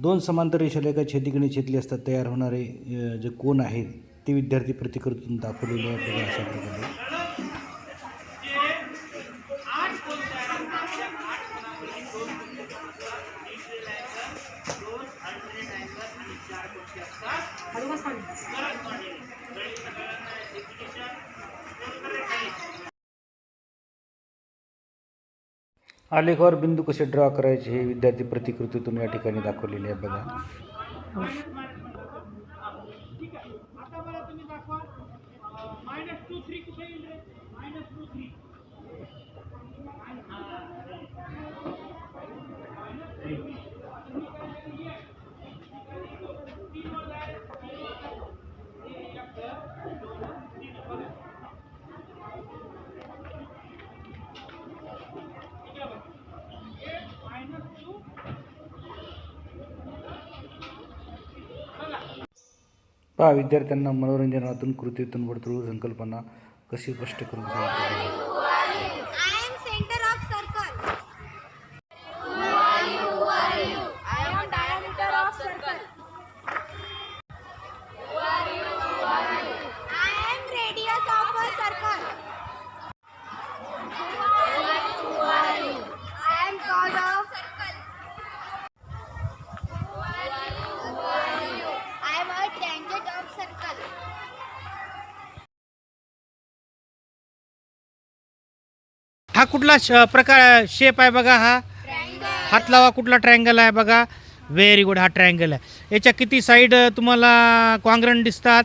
दोन समांतर रेषेला एका छेदीकडे छेदले असतात तयार होणारे जे कोन आहेत ते विद्यार्थी प्रतिकृतीतून दाखवलेले आहेत बघा अशा प्रकारे. आलेखावर बिंदू कसे ड्रॉ करायचे हे विद्यार्थी प्रतिकृतीतून या ठिकाणी दाखवलेले आहे बघा. पहा विद्यार्थ्यांना मनोरंजनातून कृतीतून वर्तुळ संकल्पना कशी स्पष्ट करून सांगितली. हा कुठला प्रकार शेप आहे बघा. हा हात लावा. कुठला ट्रायंगल आहे बघा. Very good. हा ट्रायंगल आहे. याच्या किती साईड तुम्हाला कॉन्ग्रंट दिसतात?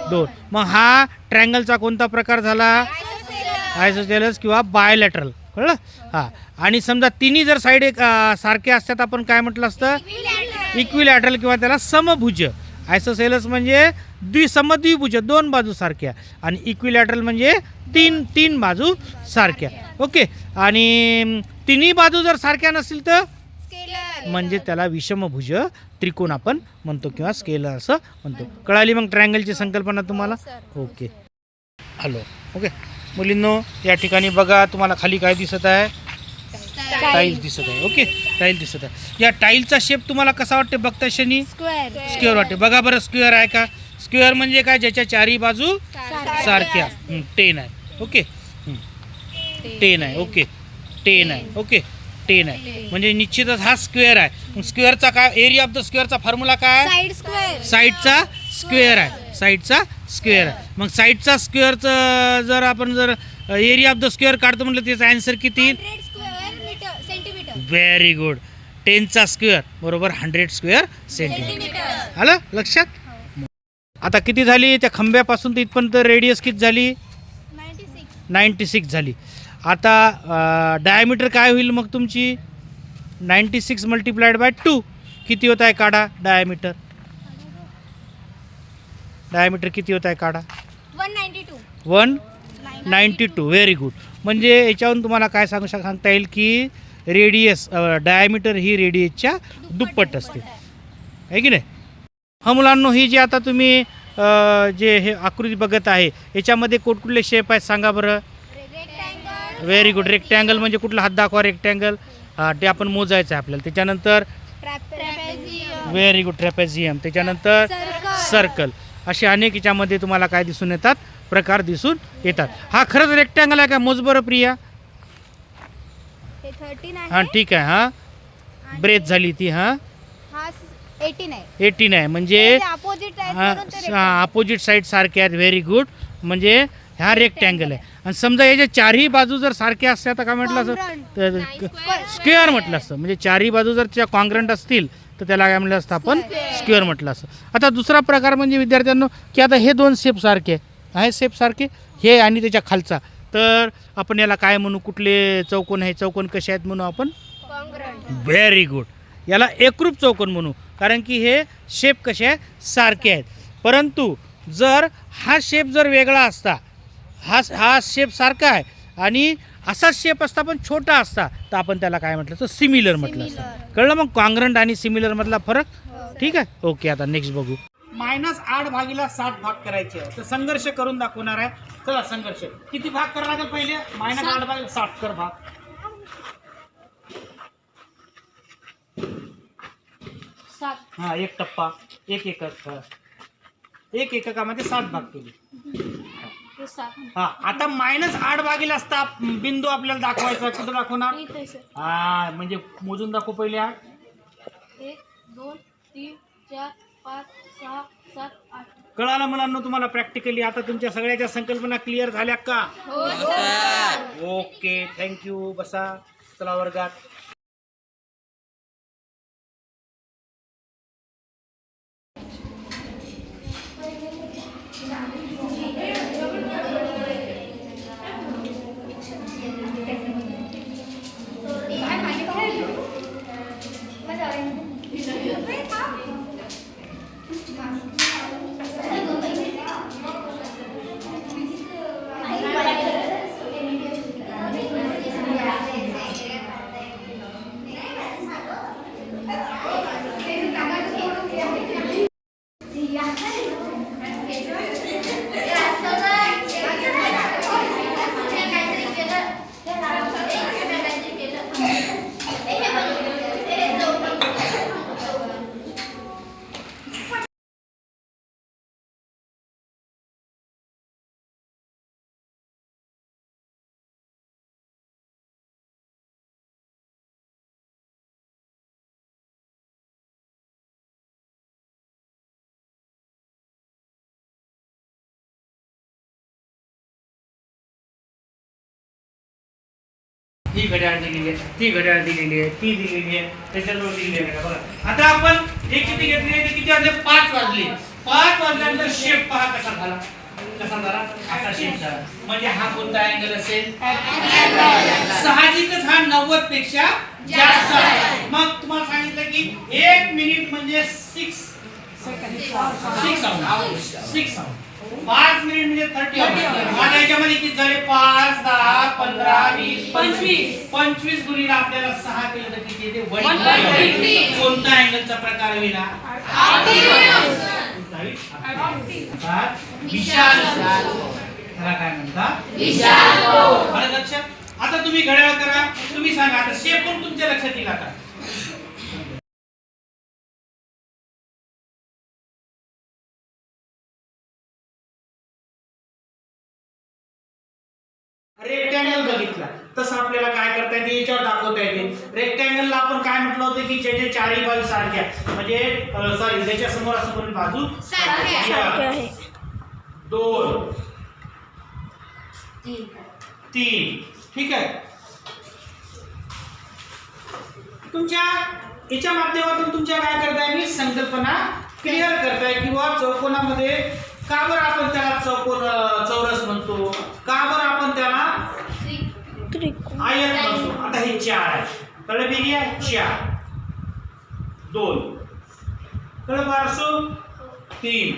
दोन. मग हा ट्रायंगलचा कोणता प्रकार झाला? आयसोसेलेस किंवा बायलॅटरल. कळलं? हा. आणि समजा तिन्ही जर साईड एक सारखे असतात आपण काय म्हटलं असतं? इक्विलॅटरल किंवा त्याला समभुज. आयसोसेलेस म्हणजे समद्विभुज, दोन बाजू सारख्या. आणि इक्विलॅटरल म्हणजे तीन बाजू सारख्या. ओके. आणि तिन्ही बाजू जर सारख्या नसतील तर म्हणजे त्याला विषमभुज त्रिकोण आपण म्हणतो किंवा स्केलर असं म्हणतो. कळाली मग ट्रायंगलची संकल्पना तुम्हाला? ओके. हॅलो. ओके मुलींनो, या ठिकाणी बघा तुम्हाला खाली काय दिसत आहे? टाईल दिसत आहे. ओके. टाईल दिसत आहे. या टाईलचा शेप तुम्हाला कसा वाटते बघता क्षणी? स्क्वेअर वाटते. बघा बरं स्क्वेअर आहे का? स्क्वेअर म्हणजे काय? ज्याच्या चारही बाजू सारख्या. 10 आहे. ओके. 10 आहे. ओके. 10 आहे. ओके. 10 आहे म्हणजे निश्चितच हा स्क्वेअर आहे. स्क्वेअरचा काय एरिया ऑफ द स्क्वेअरचा फॉर्म्युला काय? साईडचा स्क्वेअर आहे. साईडचा स्क्वेअर आहे. मग साईडचा स्क्वेअरचं जर आपण एरिया ऑफ द स्क्वेअर काढतो म्हटलं त्याचा आन्सर किती? Very good. 10चा स्क्वेअर बरोबर 100 स्क्वेअर सेंटीमीटर. आलं लक्षात? आता किती झाली? त्या खांब्यापासून तर इथपर्यंत रेडियस किती झाली? 96 झाली. आता डायमीटर काय होईल मग तुमची? 96 मल्टिप्लाइड बाय 2 किती होत आहे? काढा डायमीटर. डायमीटर किती होत आहे? काढा. 192. Very good. म्हणजे याच्यावरून तुम्हाला काय सांगता येईल की रेडियस डायमीटर ही रेडियसच्या दुप्पट असते, आहे की नाही? हा मुलांनो, ही जी आता तुम्ही जे हे आकृती बघत आहे याच्यामध्ये कुठले शेप आहेत सांगा बरं? Very good. रेक्टँगल म्हणजे कुठला? हात दाखवा. रेक्टँगल ते आपण मोजायचं आहे आपल्याला. त्याच्यानंतर व्हेरी गुड ट्रॅपेझियम. त्याच्यानंतर सर्कल. असे अनेक याच्यामध्ये तुम्हाला काय दिसून येतात? प्रकार दिसून येतात. हा खरंच रेक्टँगल आहे का? मोज बरं प्रिया. हां ठीक आहे. हां ब्रेथ झाली ती. हां 18 आहे म्हणजे अपोजिट साईड सारखे आहेत. Very good. म्हणजे हा रेक्टँगल आहे. आणि समजा याच्या चारही बाजू जर सारख्या असत्या तर काय म्हटलं असं? स्क्वेअर म्हटलं असतं. म्हणजे चारही बाजू जर त्या कॉन्ग्रंट असतील तर त्याला काय म्हटलं असतं आपण? स्क्वेअर म्हटलं असतं. आता दुसरा प्रकार म्हणजे विद्यार्थ्यांनो की आता हे दोन शेप सारखे आहे. शेप सारखे हे आणि त्याच्या खालचा, तर आपण याला काय म्हणू? कुठले चौकोन आहे? चौकोन कसे आहेत म्हणू आपण? Very good. याला एकरूप चौकोन म्हणू, कारण की हे शेप कसे आहे? सारखे आहेत. परंतु जर हा शेप जर वेगळा असता, हा शेप सारखा आहे आणि असा शेप असता पण छोटा असता, तर आपण त्याला काय म्हटलं? तर सिमिलर म्हटलं असतं. कळलं मग कॉन्ग्रंट आणि सिमिलर मधला फरक? ठीक आहे. ओके. आता नेक्स्ट बघू. -8/60 भाग करायचे आहे, तर संघर्ष करून दाखवणार आहे. चला संघर्ष. किती भाग करायला लागेल पहिले? -8/60 कर भाग. 7 हा, एक टप्पा, एक एकक. एक एककामध्ये 7 भाग केले. हे 7 हा, आता -8 भागीले असता बिंदू आपल्याला दाखवायचा. कुठं दाखवणार? इथे सर हा, म्हणजे मोजून दाखवू पहिले 8. 1 2 3 4 5 6 7 8. कळालं मुलांना तुम्हाला प्रॅक्टिकली? आता तुमच्या सगळ्याच्या संकल्पना क्लिअर झाल्या का? Okay, thank you. बसा, चला वर्गात. ही घड्याळ दिलेली आहे, ती घड्याळ दिलेली आहे, ती दिलेली आहे, त्याच्याजवळ दिलेली आहे बघा. आता आपण हे किती घेतली? किती वाजले? 5 वाजले. 5 वाजल्यानंतर शेप पहा कसा झाला. कसा झाला? असा शेप झाला. म्हणजे हा कोणता अँगल असेल? साहजिकच हा 90 पेक्षा जास्त आहे. मग तुम्हाला सांगितलं की 1 मिनिट म्हणजे 6 6 5 मिनिट म्हणजे 30. आता याच्यामध्ये किती झाले? 5 10 15 20 25 गुणिले आपल्याला 6 केलं तर किती येते? 150. कोणता अँगलचा प्रकार विना? विशाल. त्याला काय म्हणतात? विशाल. आलं लक्षात? आता तुम्ही घड्याळ करा. तुम्ही सांगा. आता शेप पण तुमच्या लक्षात येईल. आता रेक्टँगल बघितला तसं आपल्याला काय करता येते? याच्यावर दाखवता येते. रेक्टँगलला आपण काय म्हटलं होतं की ज्याच्या चारही बाजू सारख्या, म्हणजे सॉरी, ज्याच्या समोर असं बाजू सारख्या आहे. 2 3. ठीक आहे. तुमच्या याच्या माध्यमातून तुमच्या काय करताय? मी संकल्पना क्लिअर करताय. किंवा चौकोनामध्ये का बरं आपण त्याला चौरस म्हणतो? का बरं आपण त्याला आयत म्हणतो? आता हे 4 आहे. कळलं? बेरी आहे 4 2. कळलं बारसो? 3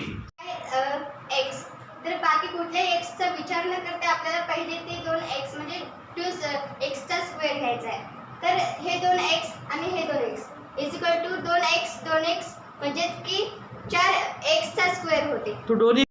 x. तर बाकी कुठल्याही x चा विचार न करता आपल्याला पहिले ते 2x म्हणजे 2x चा स्क्वेअर घ्यायचा आहे. तर हे 2x आणि हे 2x is equal to 2x 2x म्हणजे की 4x चा स्क्वेअर होते. तो दोन्ही